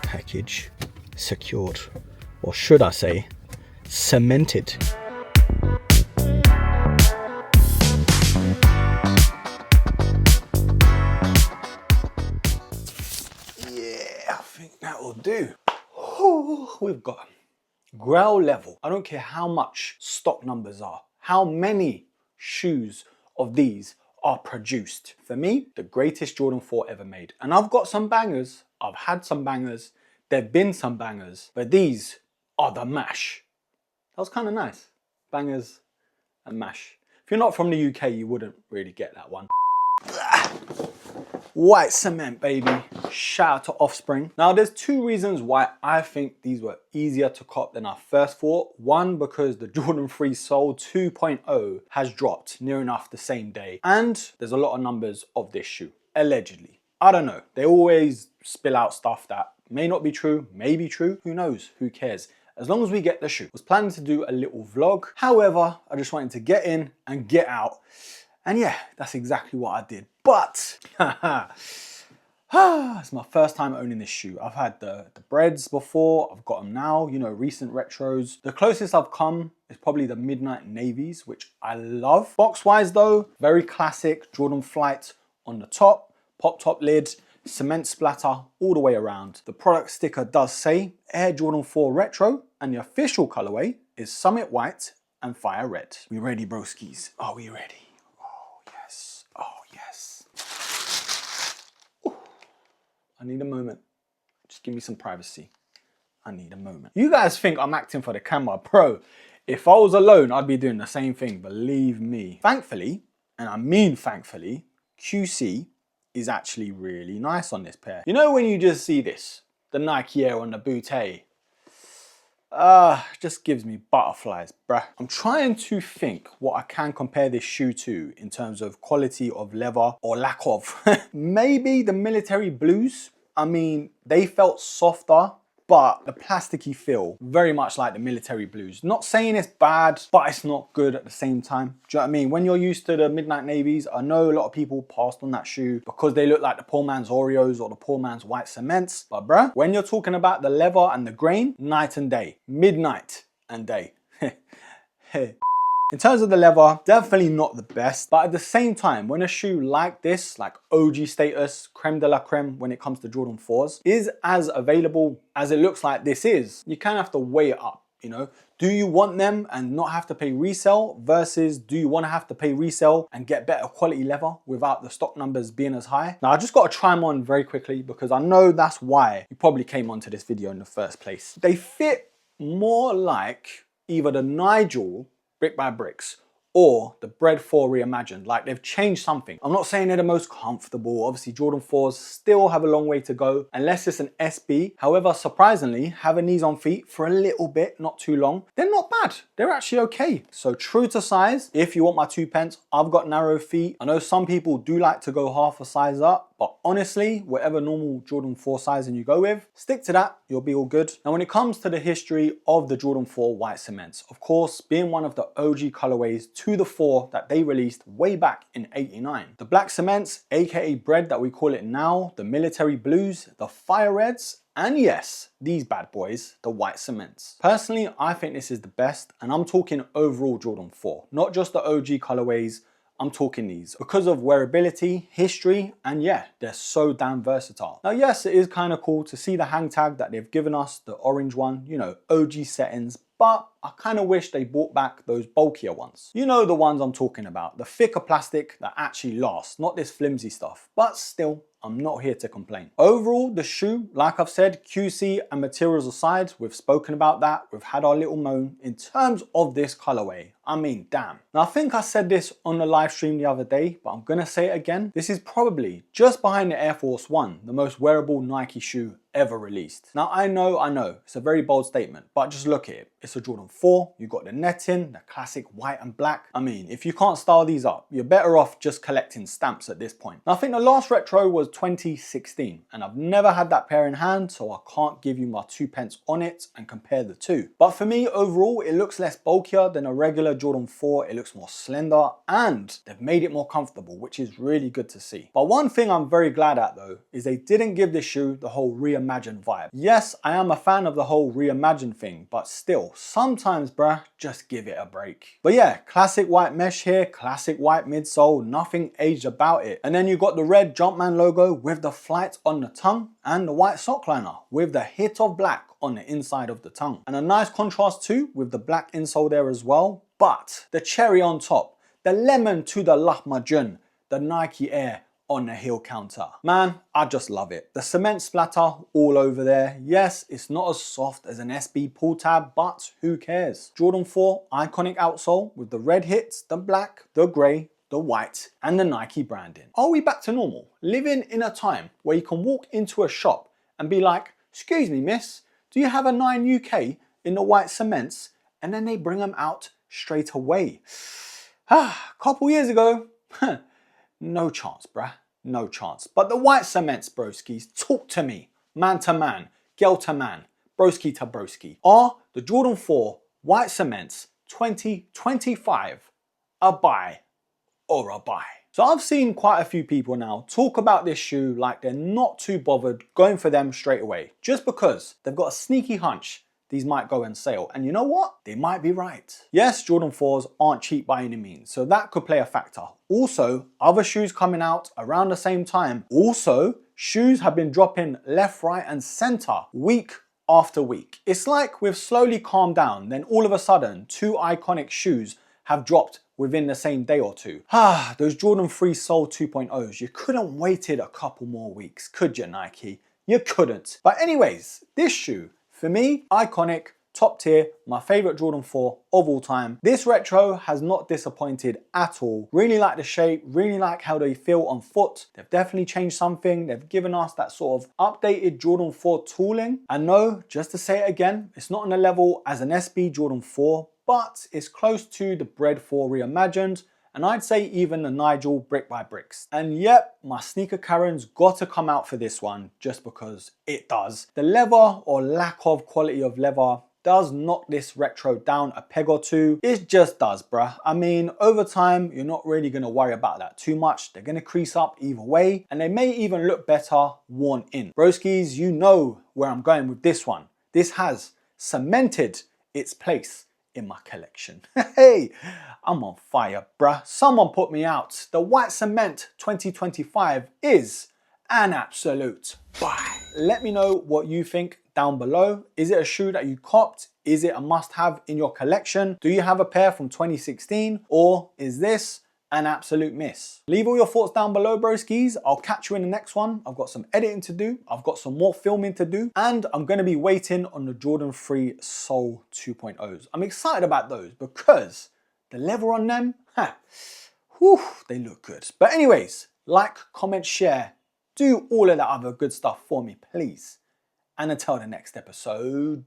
package secured, or should I say cemented. Yeah, I think that will do. We've got grail level. I don't care how much stock numbers are, how many shoes of these are produced. For me, the greatest Jordan 4 ever made. And I've got some bangers, I've had some bangers, there've been some bangers, but these are the mash. That was kind of nice. Bangers and mash. If you're not from the UK, you wouldn't really get that one. White cement, baby. Shout out to Offspring. Now, there's two reasons why I think these were easier to cop than I first thought. One, because the Jordan 3 Soul 2.0 has dropped near enough the same day. And there's a lot of numbers of this shoe, allegedly. I don't know. They always spill out stuff that may not be true, may be true. Who knows? Who cares? As long as we get the shoe. I was planning to do a little vlog. However, I just wanted to get in and get out. And yeah, that's exactly what I did. But, it's my first time owning this shoe. I've had the breads before, I've got them now, you know, recent retros. The closest I've come is probably the Midnight Navies, which I love. Box-wise though, very classic Jordan Flight on the top, pop-top lid, cement splatter all the way around. The product sticker does say Air Jordan 4 Retro, and the official colorway is Summit White and Fire Red. We ready, broskis? Are we ready? Oh yes. Ooh. I need a moment. Just give me some privacy. I need a moment. You guys think I'm acting for the camera, bro. If I was alone, I'd be doing the same thing, believe me. Thankfully, and I mean thankfully, QC is actually really nice on this pair. You know when you just see this, the Nike Air on the boot, just gives me butterflies, bruh. I'm trying to think what I can compare this shoe to in terms of quality of leather or lack of. Maybe the military blues. I mean, they felt softer, but the plasticky feel, very much like the military blues. Not saying it's bad, but it's not good at the same time. Do you know what I mean? When you're used to the Midnight Navies, I know a lot of people passed on that shoe because they look like the poor man's Oreos or the poor man's white cements. But bruh, when you're talking about the leather and the grain, night and day. Midnight and day. In terms of the leather, definitely not the best, but at the same time, when a shoe like this, like OG status, creme de la creme when it comes to Jordan 4s, is as available as it looks like this is, you kind of have to weigh it up, you know? Do you want them and not have to pay resale versus do you want to have to pay resale and get better quality leather without the stock numbers being as high? Now, I just got to try them on very quickly because I know that's why you probably came onto this video in the first place. They fit more like either the Nigel Brick by Bricks or the Bread 4 reimagined. Like, they've changed something. I'm not saying they're the most comfortable. Obviously, Jordan 4s still have a long way to go unless it's an SB. However, surprisingly, having these on feet for a little bit, not too long, they're not bad. They're actually okay. So true to size, if you want my 2 pence, I've got narrow feet. I know some people do like to go half a size up, but honestly, whatever normal Jordan 4 sizing you go with, stick to that, you'll be all good. Now, when it comes to the history of the Jordan 4 white cements, of course, being one of the OG colorways to the 4 that they released way back in '89. The black cements, aka bread that we call it now, the military blues, the fire reds, and yes, these bad boys, the white cements. Personally, I think this is the best, and I'm talking overall Jordan 4, not just the OG colorways. I'm talking these because of wearability, history, and yeah, they're so damn versatile. Now, yes, it is kind of cool to see the hang tag that they've given us, the orange one, you know, OG settings, but I kind of wish they brought back those bulkier ones. You know the ones I'm talking about, the thicker plastic that actually lasts, not this flimsy stuff. But still, I'm not here to complain. Overall, the shoe, like I've said, QC and materials aside, we've spoken about that, we've had our little moan. In terms of this colorway, I mean, damn. Now, I think I said this on the live stream the other day, but I'm gonna say it again. This is probably just behind the Air Force One, the most wearable Nike shoe ever released. Now, I know, it's a very bold statement, but just look at it. It's a Jordan 4, you've got the netting, the classic white and black. I mean, if you can't style these up, you're better off just collecting stamps at this point. Now, I think the last retro was 2016, and I've never had that pair in hand, so I can't give you my 2 pence on it and compare the two. But for me, overall, it looks less bulkier than a regular Jordan 4, it looks more slender and they've made it more comfortable, which is really good to see. But one thing I'm very glad at though, is they didn't give this shoe the whole reimagined vibe. Yes, I am a fan of the whole reimagined thing, but still, sometimes bruh, just give it a break. But yeah, classic white mesh here, classic white midsole, nothing aged about it. And then you got the red Jumpman logo with the flight on the tongue and the white sock liner with the hit of black on the inside of the tongue. And a nice contrast too with the black insole there as well. But the cherry on top, the lemon to the lahmacun, the Nike Air on the heel counter. Man, I just love it. The cement splatter all over there. Yes, it's not as soft as an SB pull tab, but who cares? Jordan 4 iconic outsole with the red hits, the black, the grey, the white, and the Nike branding. Are we back to normal? Living in a time where you can walk into a shop and be like, excuse me miss, do you have a 9 UK in the white cements? And then they bring them out straight away. Couple years ago, no chance, bruh. No chance. But the white cements, broskis, talk to me. Man to man, girl to man, broski to broski. Are the Jordan 4 white cements 2025 a buy or a buy? So I've seen quite a few people now talk about this shoe like they're not too bothered going for them straight away, just because they've got a sneaky hunch these might go on sale. And you know what? They might be right. Yes, Jordan 4s aren't cheap by any means, so that could play a factor. Also, other shoes coming out around the same time. Also, shoes have been dropping left, right, and center week after week. It's like we've slowly calmed down, then all of a sudden, 2 iconic shoes have dropped within the same day or two. Those Jordan 3 Soul 2.0s, you couldn't waited a couple more weeks, could you, Nike? You couldn't. But anyways, this shoe, for me, iconic, top tier, my favorite Jordan 4 of all time. This retro has not disappointed at all. Really like the shape, really like how they feel on foot. They've definitely changed something. They've given us that sort of updated Jordan 4 tooling. And no, just to say it again, it's not on the level as an SB Jordan 4, but it's close to the Bread 4 reimagined, and I'd say even the Nigel Brick by Bricks. And yep, my sneaker Karen's got to come out for this one just because it does. The leather or lack of quality of leather does knock this retro down a peg or two. It just does, bruh. I mean, over time, you're not really gonna worry about that too much. They're gonna crease up either way, and they may even look better worn in. Broskies, you know where I'm going with this one. This has cemented its place in my collection. Hey, I'm on fire, bruh. Someone put me out. The white cement 2025 is an absolute buy. Let me know what you think down below. Is it a shoe that you copped? Is it a must-have in your collection? Do you have a pair from 2016? Or is this an absolute miss? Leave all your thoughts down below, broskies. I'll catch you in the next one. I've got some editing to do. I've got some more filming to do. And I'm going to be waiting on the Jordan 3 Soul 2.0s. I'm excited about those because the leather on them, whew, they look good. But anyways, like, comment, share. Do all of that other good stuff for me, please. And until the next episode,